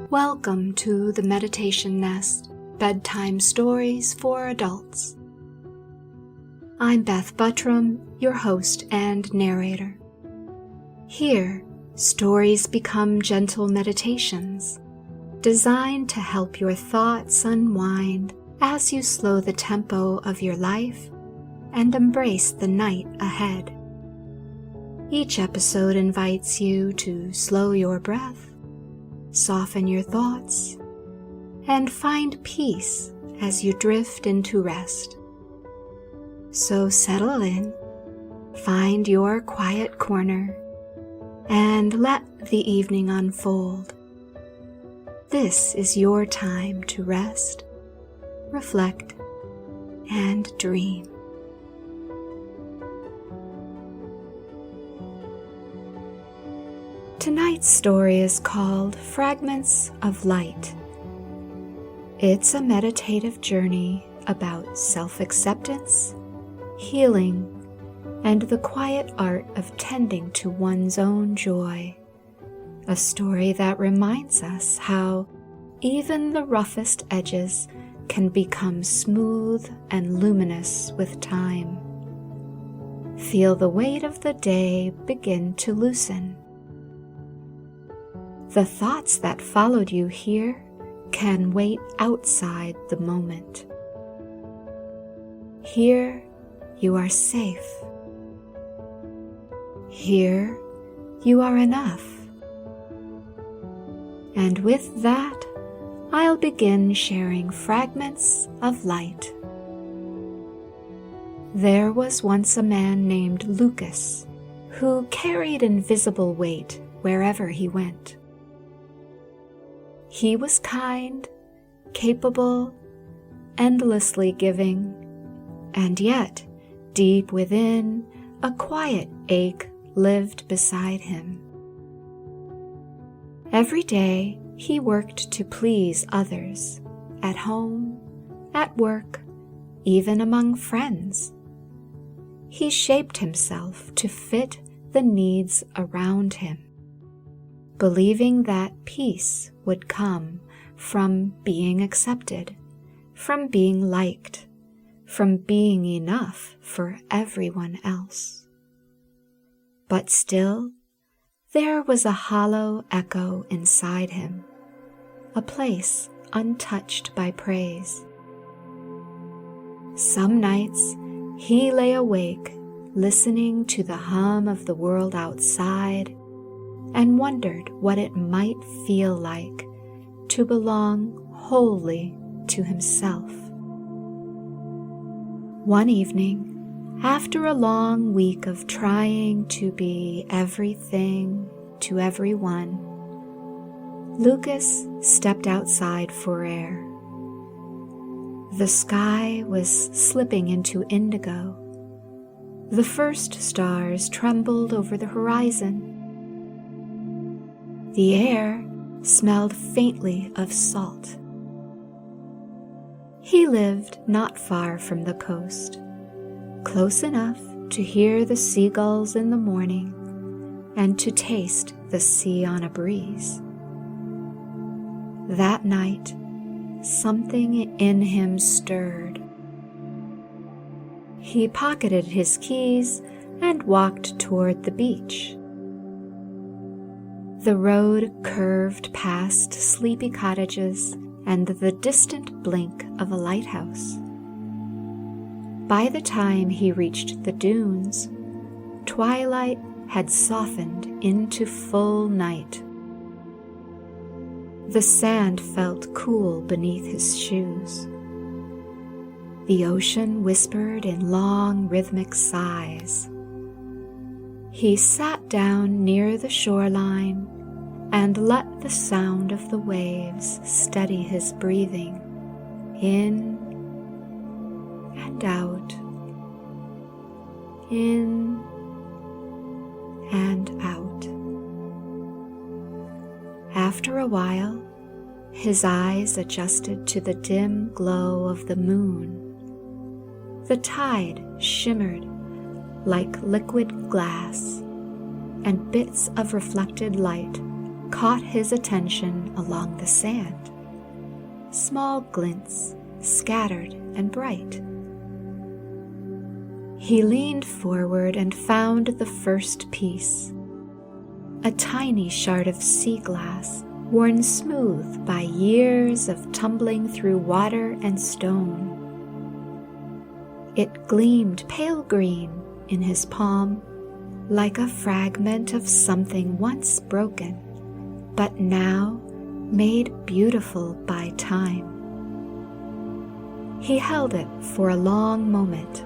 Welcome to the Meditation Nest, Bedtime Stories for Adults. I'm Beth Buttram, your host and narrator. Here, stories become gentle meditations, designed to help your thoughts unwind as you slow the tempo of your life and embrace the night ahead. Each episode invites you to slow your breath, soften your thoughts, and find peace as you drift into rest. So settle in, find your quiet corner, and let the evening unfold. This is your time to rest, reflect, and dream. Tonight's story is called Fragments of Light. It's a meditative journey about self-acceptance, healing, and the quiet art of tending to one's own joy. A story that reminds us how even the roughest edges can become smooth and luminous with time. Feel the weight of the day begin to loosen. The thoughts that followed you here can wait outside the moment. Here you are safe. Here you are enough. And with that, I'll begin sharing fragments of light. There was once a man named Lucas who carried invisible weight wherever he went. He was kind, capable, endlessly giving, and yet, deep within, a quiet ache lived beside him. Every day, he worked to please others, at home, at work, even among friends. He shaped himself to fit the needs around him, believing that peace would come from being accepted, from being liked, from being enough for everyone else. But still, there was a hollow echo inside him, a place untouched by praise. Some nights, he lay awake, listening to the hum of the world outside, and wondered what it might feel like to belong wholly to himself. One evening, after a long week of trying to be everything to everyone, Lucas stepped outside for air. The sky was slipping into indigo. The first stars trembled over the horizon. The air smelled faintly of salt. He lived not far from the coast, close enough to hear the seagulls in the morning and to taste the sea on a breeze. That night, something in him stirred. He pocketed his keys and walked toward the beach. The road curved past sleepy cottages and the distant blink of a lighthouse. By the time he reached the dunes, twilight had softened into full night. The sand felt cool beneath his shoes. The ocean whispered in long, rhythmic sighs. He sat down near the shoreline and let the sound of the waves steady his breathing, in and out, in and out. After a while, his eyes adjusted to the dim glow of the moon. The tide shimmered like liquid glass, and bits of reflected light caught his attention along the sand. Small glints, scattered and bright. He leaned forward and found the first piece, a tiny shard of sea glass worn smooth by years of tumbling through water and stone. It gleamed pale green in his palm, like a fragment of something once broken, but now made beautiful by time. He held it for a long moment,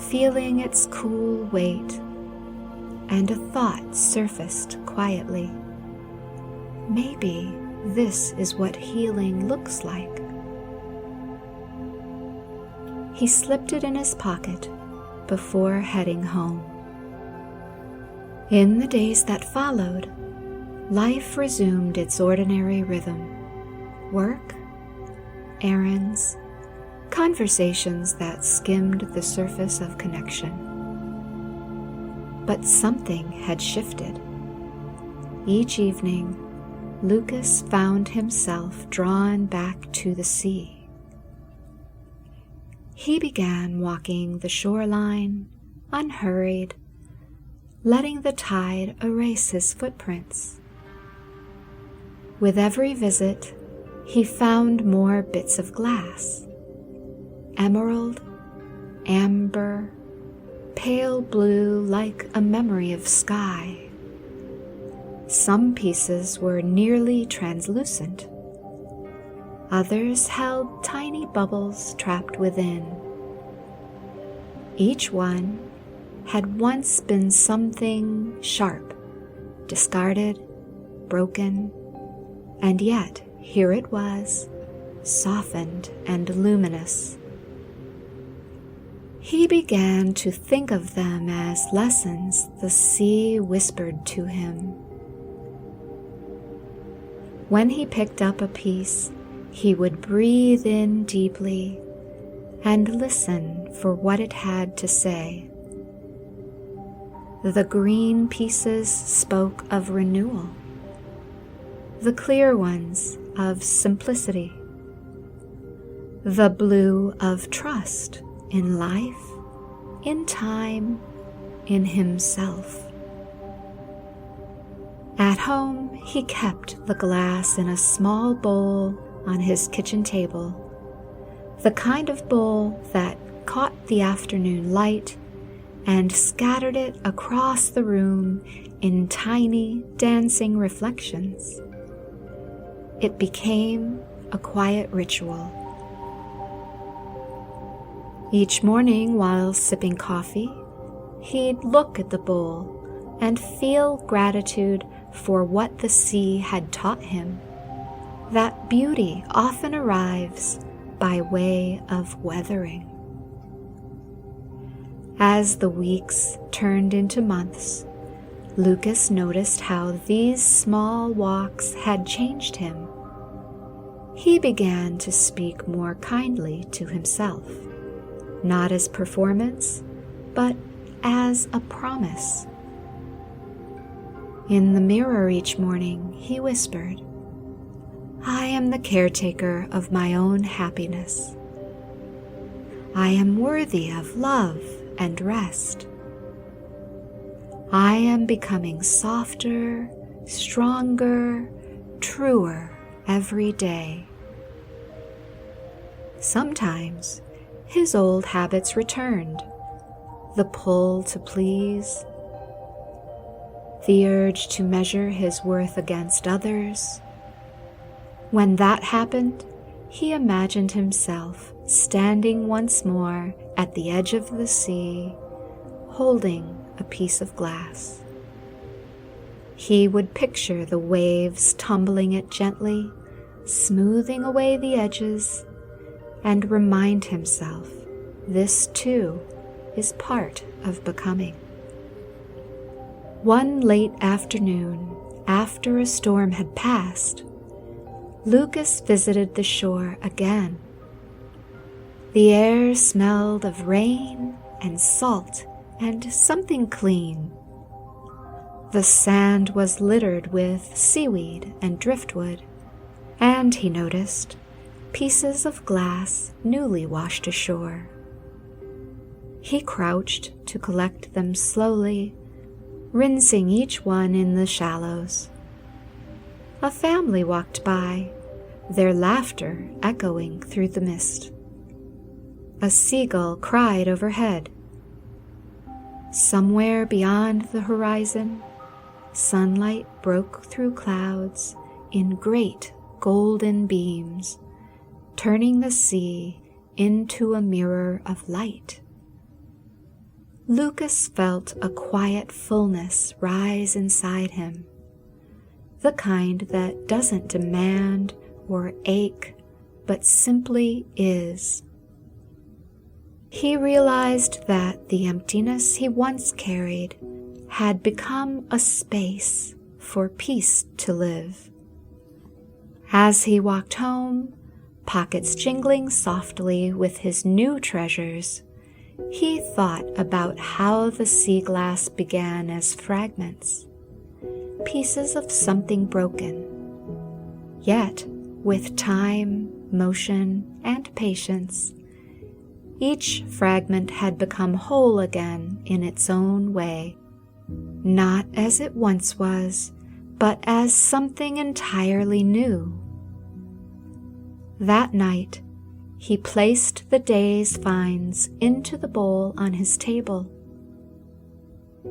feeling its cool weight, and a thought surfaced quietly. Maybe this is what healing looks like. He slipped it in his pocket before heading home. In the days that followed, life resumed its ordinary rhythm. Work, errands, conversations that skimmed the surface of connection. But something had shifted. Each evening, Lucas found himself drawn back to the sea. He began walking the shoreline, unhurried, letting the tide erase his footprints. With every visit, he found more bits of glass. Emerald, amber, pale blue like a memory of sky. Some pieces were nearly translucent. Others held tiny bubbles trapped within. Each one had once been something sharp, discarded, broken, and yet here it was, softened and luminous. He began to think of them as lessons the sea whispered to him. When he picked up a piece, he would breathe in deeply and listen for what it had to say. The green pieces spoke of renewal, the clear ones of simplicity, the blue of trust in life, in time, in himself. At home, he kept the glass in a small bowl on his kitchen table, the kind of bowl that caught the afternoon light and scattered it across the room in tiny, dancing reflections. It became a quiet ritual. Each morning, while sipping coffee, he'd look at the bowl and feel gratitude for what the sea had taught him, that beauty often arrives by way of weathering. As the weeks turned into months, Lucas noticed how these small walks had changed him. He began to speak more kindly to himself, not as performance, but as a promise. In the mirror each morning, he whispered, "I am the caretaker of my own happiness. I am worthy of love and rest. I am becoming softer, stronger, truer every day." Sometimes his old habits returned, the pull to please, the urge to measure his worth against others. When that happened, he imagined himself standing once more at the edge of the sea, holding a piece of glass. He would picture the waves tumbling it gently, smoothing away the edges, and remind himself this too is part of becoming. One late afternoon, after a storm had passed, Lucas visited the shore again. The air smelled of rain and salt and something clean. The sand was littered with seaweed and driftwood, and he noticed pieces of glass newly washed ashore. He crouched to collect them slowly, rinsing each one in the shallows. A family walked by, their laughter echoing through the mist. A seagull cried overhead. Somewhere beyond the horizon, sunlight broke through clouds in great golden beams, turning the sea into a mirror of light. Lucas felt a quiet fullness rise inside him, the kind that doesn't demand or ache, but simply is. He realized that the emptiness he once carried had become a space for peace to live. As he walked home, pockets jingling softly with his new treasures, he thought about how the sea glass began as fragments, pieces of something broken. Yet, with time, motion, and patience, each fragment had become whole again in its own way, not as it once was, but as something entirely new. That night, he placed the day's finds into the bowl on his table.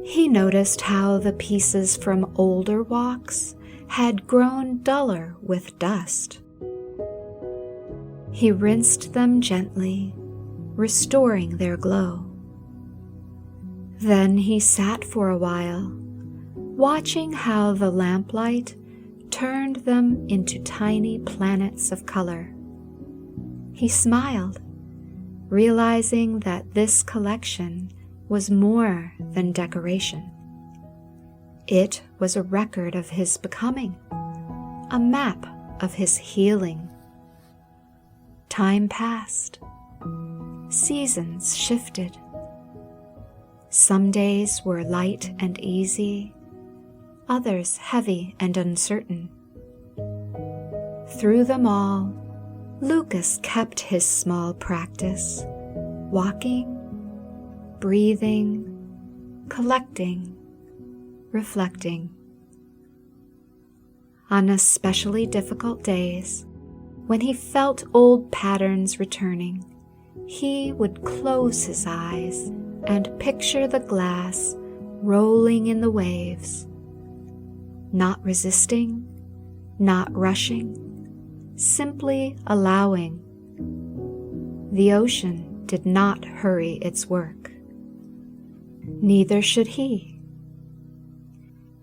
He noticed how the pieces from older walks had grown duller with dust. He rinsed them gently, restoring their glow. Then he sat for a while, watching how the lamplight turned them into tiny planets of color. He smiled, realizing that this collection was more than decoration. It was a record of his becoming, a map of his healing. Time passed. Seasons shifted. Some days were light and easy, others heavy and uncertain. Through them all, Lucas kept his small practice, walking, breathing, collecting, reflecting. On especially difficult days, when he felt old patterns returning, he would close his eyes and picture the glass rolling in the waves, not resisting, not rushing, simply allowing. The ocean did not hurry its work. Neither should he.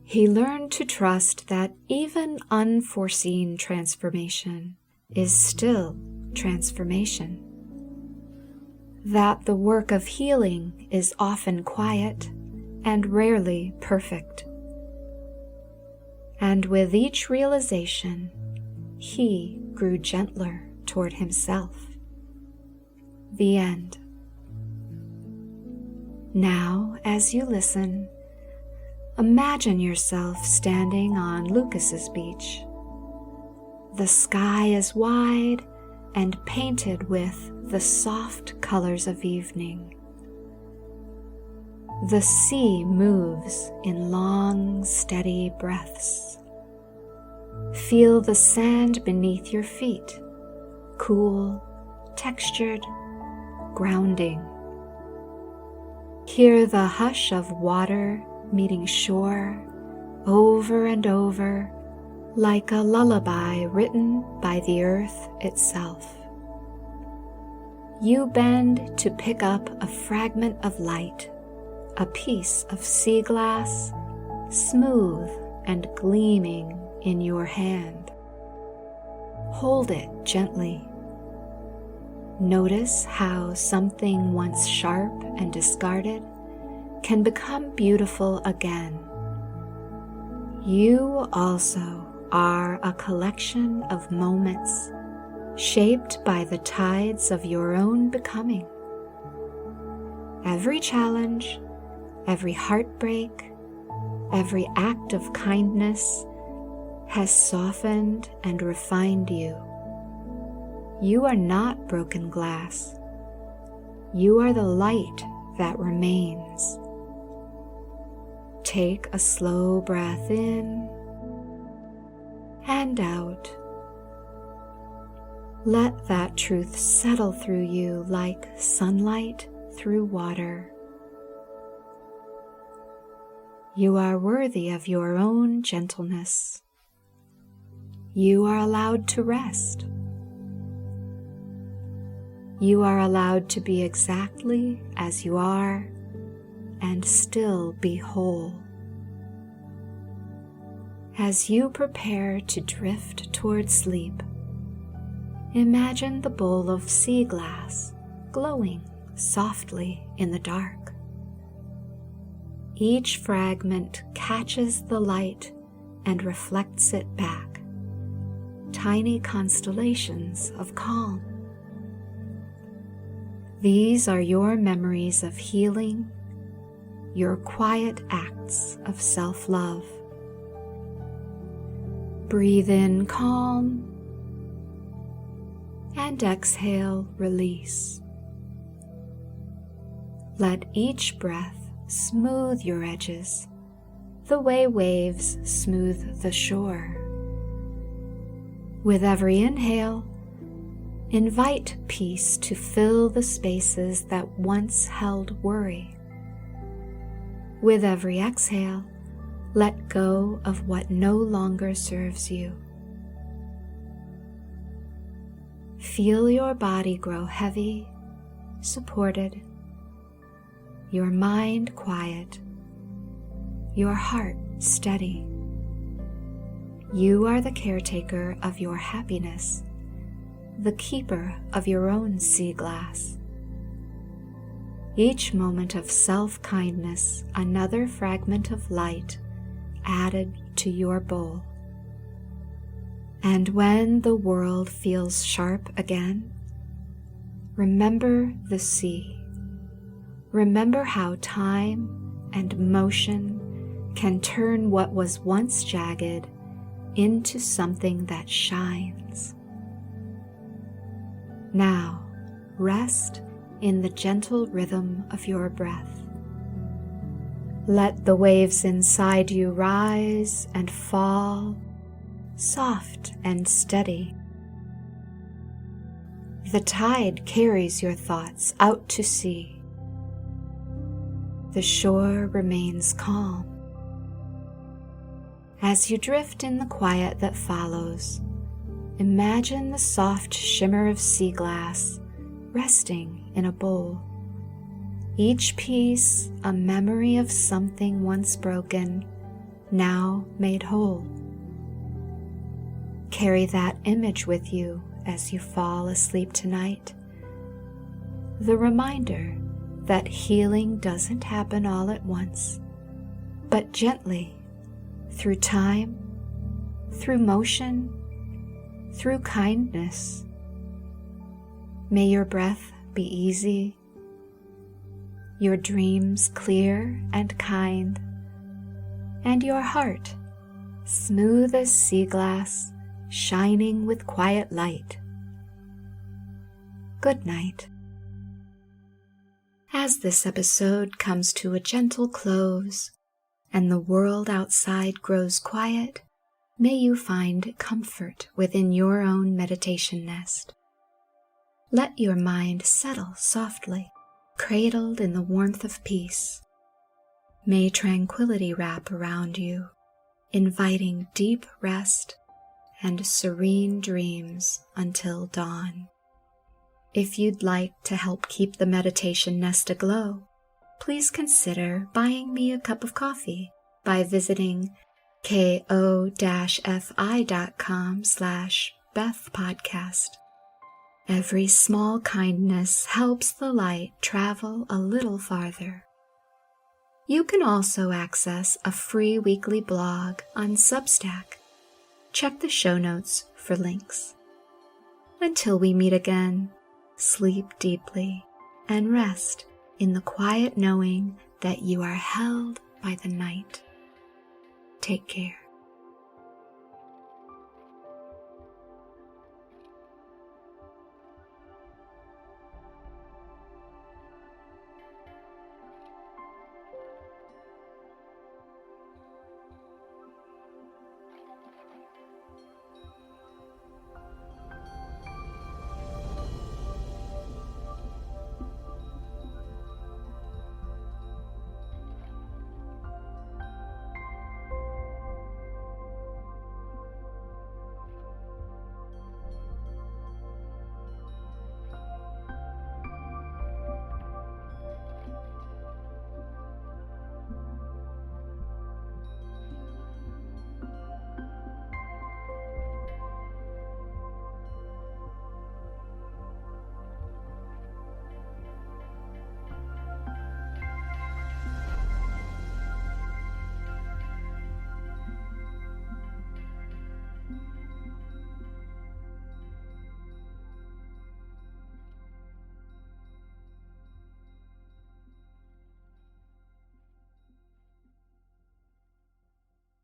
He learned to trust that even unforeseen transformation is still transformation. That the work of healing is often quiet and rarely perfect. And with each realization, he grew gentler toward himself. The end. Now, as you listen, imagine yourself standing on Lucas's beach. The sky is wide and painted with the soft colors of evening. The sea moves in long, steady breaths. Feel the sand beneath your feet, cool, textured, grounding. Hear the hush of water meeting shore over and over, like a lullaby written by the earth itself. You bend to pick up a fragment of light, a piece of sea glass, smooth and gleaming in your hand. Hold it gently. Notice how something once sharp and discarded can become beautiful again. You also are a collection of moments shaped by the tides of your own becoming. Every challenge, every heartbreak, Every act of kindness has softened and refined you. You are not broken glass. You are the light that remains. Take a slow breath in and out. Let that truth settle through you like sunlight through water. You are worthy of your own gentleness. You are allowed to rest. You are allowed to be exactly as you are and still be whole. As you prepare to drift toward sleep, imagine the bowl of sea glass glowing softly in the dark. Each fragment catches the light and reflects it back, tiny constellations of calm. These are your memories of healing, your quiet acts of self-love. Breathe in calm and exhale release. Let each breath smooth your edges, the way waves smooth the shore. With every inhale, invite peace to fill the spaces that once held worry. With every exhale, let go of what no longer serves you. Feel your body grow heavy, supported, your mind quiet, your heart steady. You are the caretaker of your happiness, the keeper of your own sea glass. Each moment of self-kindness, another fragment of light added to your bowl. And when the world feels sharp again, remember the sea. Remember how time and motion can turn what was once jagged into something that shines. Now, rest in the gentle rhythm of your breath. Let the waves inside you rise and fall, soft and steady. The tide carries your thoughts out to sea. The shore remains calm. As you drift in the quiet that follows, imagine the soft shimmer of sea glass resting in a bowl. Each piece a memory of something once broken, now made whole. Carry that image with you as you fall asleep tonight. The reminder that healing doesn't happen all at once, but gently, through time, through motion, through kindness. May your breath be easy, your dreams clear and kind, and your heart smooth as sea glass, shining with quiet light. Good night. As this episode comes to a gentle close and the world outside grows quiet, may you find comfort within your own meditation nest. Let your mind settle softly, cradled in the warmth of peace. May tranquility wrap around you, inviting deep rest and serene dreams until dawn. If you'd like to help keep the meditation nest aglow, please consider buying me a cup of coffee by visiting ko-fi.com/BethPodcast. Every small kindness helps the light travel a little farther. You can also access a free weekly blog on Substack. Check the show notes for links. Until we meet again, sleep deeply and rest in the quiet knowing that you are held by the night. Take care.